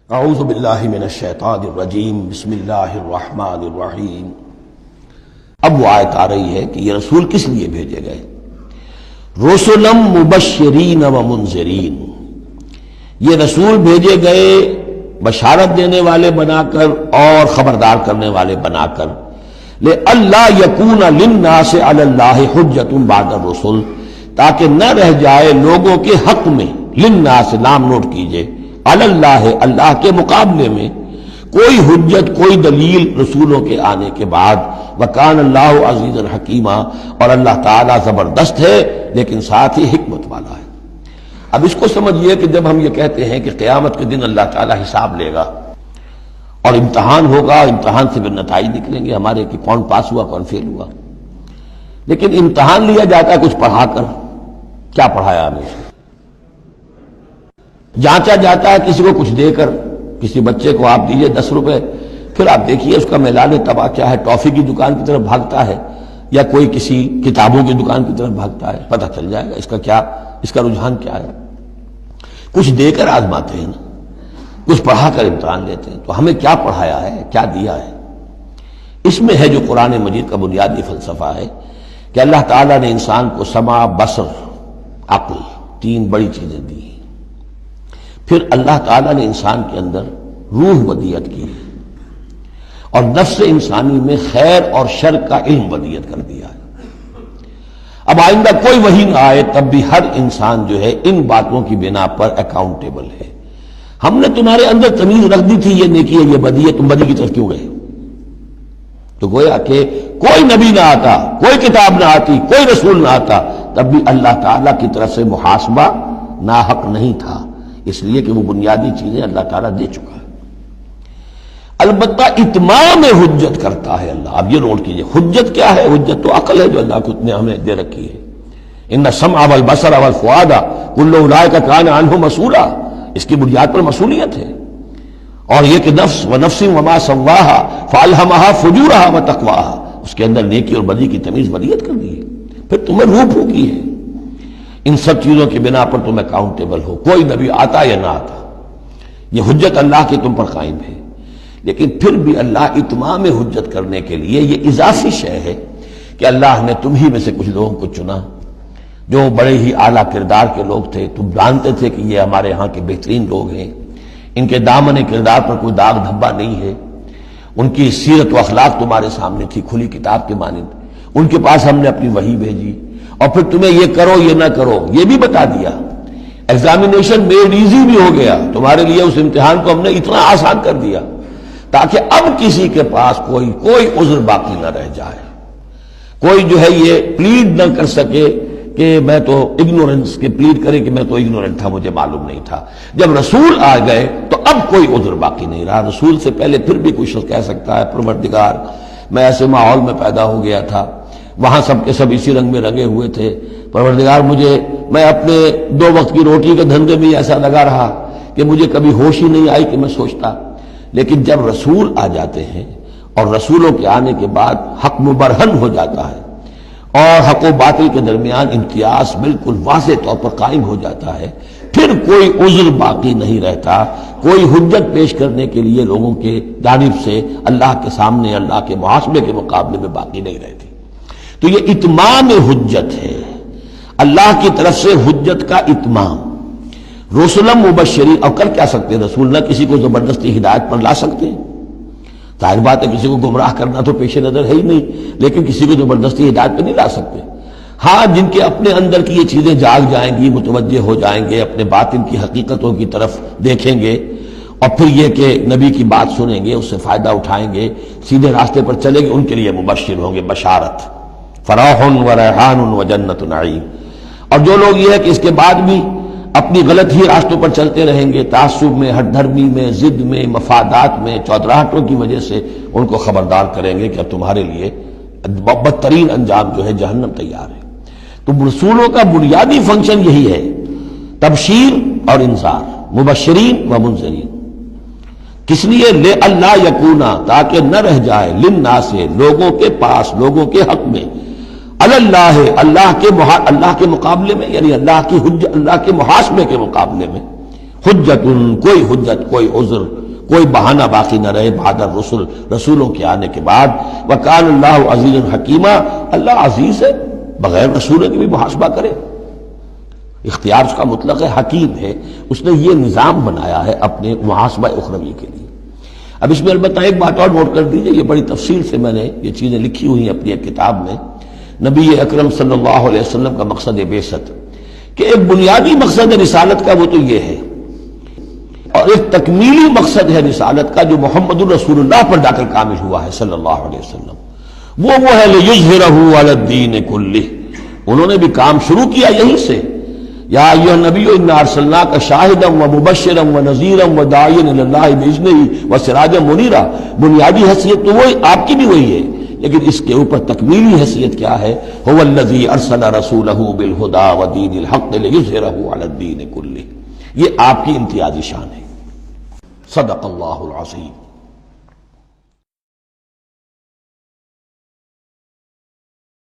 اعوذ باللہ من الشیطان الرجیم بسم اللہ الرحمن الرحیم۔ اب وہ آیت آ رہی ہے کہ یہ رسول کس لیے بھیجے گئے؟ رسلا مبشرین و منذرین، یہ رسول بھیجے گئے بشارت دینے والے بنا کر اور خبردار کرنے والے بنا کر، لئلا یکون للناس علی اللہ حجۃ بعد الرسل، تاکہ نہ رہ جائے لوگوں کے حق میں، للناس نام نوٹ کیجئے، علی اللہ اللہ کے مقابلے میں کوئی حجت کوئی دلیل رسولوں کے آنے کے بعد، وکان اللہ عزیزا حکیما، اور اللہ تعالیٰ زبردست ہے لیکن ساتھ ہی حکمت والا ہے۔ اب اس کو سمجھیے کہ جب ہم یہ کہتے ہیں کہ قیامت کے دن اللہ تعالیٰ حساب لے گا اور امتحان ہوگا، امتحان سے پھر نتائج نکلیں گے ہمارے کہ کون پاس ہوا کون فیل ہوا، لیکن امتحان لیا جاتا ہے کچھ پڑھا کر، کیا پڑھایا ہمیں، جانچا جاتا ہے کسی کو کچھ دے کر، کسی بچے کو آپ دیجئے 10 روپے، پھر آپ دیکھیے اس کا میلان طبع کیا ہے، ٹافی کی دکان کی طرف بھاگتا ہے یا کوئی کسی کتابوں کی دکان کی طرف بھاگتا ہے، پتہ چل جائے گا اس کا رجحان کیا ہے۔ کچھ دے کر آزماتے ہیں نا، کچھ پڑھا کر امتحان لیتے ہیں، تو ہمیں کیا پڑھایا ہے، کیا دیا ہے؟ اس میں ہے جو قرآن مجید کا بنیادی فلسفہ ہے کہ اللہ تعالیٰ نے انسان کو سمع، بصر، عقل، 3 بڑی چیزیں دی، پھر اللہ تعالیٰ نے انسان کے اندر روح ودیت کی اور نفس انسانی میں خیر اور شر کا علم ودیت کر دیا ہے۔ اب آئندہ کوئی وحی نہ آئے تب بھی ہر انسان جو ہے ان باتوں کی بنا پر اکاؤنٹیبل ہے۔ ہم نے تمہارے اندر تمیز رکھ دی تھی، یہ نیکی ہے یہ بدی ہے، تم بدی کی طرف کیوں گئے؟ تو گویا کہ کوئی نبی نہ آتا، کوئی کتاب نہ آتی، کوئی رسول نہ آتا، تب بھی اللہ تعالیٰ کی طرف سے محاسبہ ناحق نہیں تھا، اس لیے کہ وہ بنیادی چیزیں اللہ تعالیٰ دے چکا ہے۔ البتہ اتمام حجت کرتا ہے اللہ۔ اب یہ نوٹ کیجئے، حجت کیا ہے؟ حجت تو عقل ہے جو اللہ کو نے ہمیں دے رکھی ہے۔ ان السمع والبصر والفؤاد کل اولئک کان عنہ مسئولا، اس کی بنیاد پر مسئولیت ہے۔ اور یہ کہ نفس ونفس وما سواہا فالہمہا فجورہا وتقواہا، اس کے اندر نیکی اور بدی کی تمیز ودیت کر دی ہے، پھر تمہیں روح پھونکی ہے۔ ان سب چیزوں کی بنا پر تم اکاؤنٹیبل ہو، کوئی نبی آتا یا نہ آتا، یہ حجت اللہ کی تم پر قائم ہے۔ لیکن پھر بھی اللہ اتمام حجت کرنے کے لیے یہ اضافی شے ہے کہ اللہ نے تم ہی میں سے کچھ لوگوں کو چنا جو بڑے ہی اعلیٰ کردار کے لوگ تھے، تم جانتے تھے کہ یہ ہمارے ہاں کے بہترین لوگ ہیں، ان کے دامن کردار پر کوئی داغ دھبا نہیں ہے، ان کی سیرت و اخلاق تمہارے سامنے تھی کھلی کتاب کے مانند، ان کے پاس ہم نے اپنی وحی بھیجی، اور پھر تمہیں یہ کرو یہ نہ کرو یہ بھی بتا دیا۔ ایگزامینیشن میڈ ایزی بھی ہو گیا تمہارے لیے، اس امتحان کو ہم نے اتنا آسان کر دیا تاکہ اب کسی کے پاس کوئی عذر باقی نہ رہ جائے، کوئی جو ہے یہ پلیڈ نہ کر سکے کہ میں تو اگنورنس کے پلیڈ کرے کہ میں تو اگنورنٹ تھا، مجھے معلوم نہیں تھا۔ جب رسول آ گئے تو اب کوئی عذر باقی نہیں رہا۔ رسول سے پہلے پھر بھی کوئی شخص کہہ سکتا ہے پروردگار میں ایسے ماحول میں پیدا ہو گیا تھا، وہاں سب کے سب اسی رنگ میں رنگے ہوئے تھے، پروردگار میں اپنے 2 وقت کی روٹی کے دھندے میں ایسا لگا رہا کہ مجھے کبھی ہوش ہی نہیں آئی کہ میں سوچتا۔ لیکن جب رسول آ جاتے ہیں اور رسولوں کے آنے کے بعد حق مبرہن ہو جاتا ہے اور حق و باطل کے درمیان امتیاز بالکل واضح طور پر قائم ہو جاتا ہے، پھر کوئی عذر باقی نہیں رہتا، کوئی حجت پیش کرنے کے لیے لوگوں کے جانب سے اللہ کے سامنے اللہ کے محاسبے کے مقابلے میں باقی نہیں رہتی۔ تو یہ اتمام حجت ہے، اللہ کی طرف سے حجت کا اتمام۔ رسلا مبشرین، اور کر کیا سکتے رسول؟ نہ کسی کو زبردستی ہدایت پر لا سکتے، ظاہر بات ہے کسی کو گمراہ کرنا تو پیش نظر ہے ہی نہیں، لیکن کسی کو زبردستی ہدایت پہ نہیں لا سکتے۔ ہاں جن کے اپنے اندر کی یہ چیزیں جاگ جائیں گی، متوجہ ہو جائیں گے، اپنے باطن کی حقیقتوں کی طرف دیکھیں گے اور پھر یہ کہ نبی کی بات سنیں گے، اس سے فائدہ اٹھائیں گے، سیدھے راستے پر چلیں گے، ان کے لیے مبشر ہوں گے، بشارت، فراح و ریحان و جنت نعیم۔ اور جو لوگ یہ ہے کہ اس کے بعد بھی اپنی غلط ہی راستوں پر چلتے رہیں گے، تعصب میں، ہٹ دھرمی میں، ضد میں، مفادات میں، چودراہٹوں کی وجہ سے، ان کو خبردار کریں گے کہ اب تمہارے لیے بدترین انجام جو ہے جہنم تیار ہے۔ تو رسولوں کا بنیادی فنکشن یہی ہے، تبشیر اور انذار، مبشرین و منذرین۔ کس لیے؟ لئلا یکونا، تاکہ نہ رہ جائے، للناس، لوگوں کے پاس، لوگوں کے حق میں، اللہ اللہ کے مقابلے میں، یعنی اللہ کی حجت، اللہ کے محاسبے کے مقابلے میں، حجت، کوئی حجت، کوئی عذر، کوئی بہانہ باقی نہ رہے بعد الرسل، رسولوں کے آنے کے بعد۔ وکان اللہ عزیز حکیمہ، اللہ عزیز ہے، بغیر رسولوں کے بھی محاسبہ کرے، اختیار اس کا مطلق ہے، حکیم ہے، اس نے یہ نظام بنایا ہے اپنے محاسبہ اخروی کے لیے۔ اب اس میں البتہ ایک بات اور نوٹ کر دیجئے، یہ بڑی تفصیل سے میں نے یہ چیزیں لکھی ہوئی ہیں اپنی ایک کتاب میں، نبی اکرم صلی اللہ علیہ وسلم کا مقصد بعثت، کہ ایک بنیادی مقصد رسالت کا وہ تو یہ ہے، اور ایک تکمیلی مقصد ہے رسالت کا جو محمد الرسول اللہ پر جا کر کامل ہوا ہے صلی اللہ علیہ وسلم، وہ ہے لِیُظْهِرَهُ عَلَى الدِّینِ كُلِّهِ۔ انہوں نے بھی کام شروع کیا یہیں سے، یا ایھا النبی انا ارسلناک شاہدا ومبشرا ونذیرا وداعیا الی اللہ باذنہ وسراجا منیرا۔ بنیادی حیثیت تو وہی آپ کی بھی وہی ہے، لیکن اس کے اوپر تکمیلی حیثیت کیا ہے؟ هو الذی ارسل رسولہ بالہدی ودین الحق لیظہرہ علی الدین کلہ۔ یہ آپ کی امتیازی شان ہے۔ صدق اللہ العظیم۔